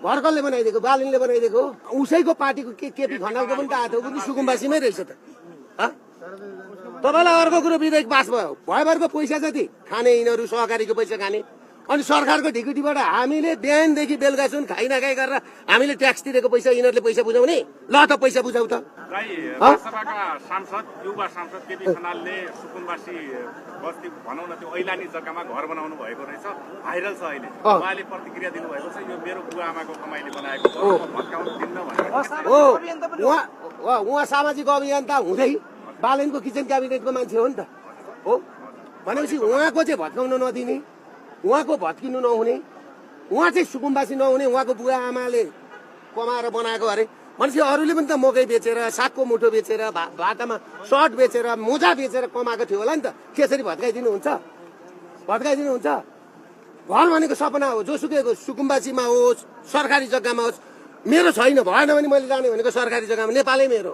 भर्खरले बनाइदिएको, बालनले बनाइदिएको, उसैको पार्टीको केपी खनालको पनि त आएको थियो, सुकुम्बासीमै रहेछ त। तपाईँलाई अर्को कुरो विधेयक पास भयो, भयभरको पैसा जति खाने यिनीहरू सहकारीको पैसा खाने, अनि सरकारको ढिकुटीबाट हामीले बिहानदेखि बेलुकासम्म खाइ नखाइ गरेर हामीले ट्याक्स तिरेको पैसा यिनीहरूले पैसा बुझाउने। ल त पैसा बुझाउ त। राष्ट्रसभाका सांसद युवा सांसद केपी खनालले सुकुम्बासी बस्ती भनौँ न त्यो ऐलानी जग्गामा घर बनाउनु भएको रहेछ, भाइरल छ अहिले। उहाँले प्रतिक्रिया दिनुभएको छ, यो मेरो बुवा आमाको कमाइले बनाएको हो, भत्काउनु दिन्न भनेर। उहाँ सामाजिक अभियन्ता हुँदै बालनको किचन क्याबिनेटको मान्छे हो नि त। हो भनेपछि उहाँको चाहिँ भत्काउन नदिने, उहाँको भत्किनु नहुने, उहाँ चाहिँ सुकुम्बासी नहुने, उहाँको बुवा आमाले कमाएर बनाएको अरे भनेपछि अरूले पनि त मकै बेचेर, सागको मुठो बेचेर, भाटामा सर्ट बेचेर, मोजा बेचेर कमाएको थियो होला नि त। त्यसरी भत्काइदिनुहुन्छ? भत्काइदिनुहुन्छ? घर भनेको सपना हो, जोसुकैको सुकुम्बासीमा होस्, सरकारी जग्गामा होस्। मेरो छैन, भएन भने मैले जाने भनेको सरकारी जग्गामा, नेपालै मेरो।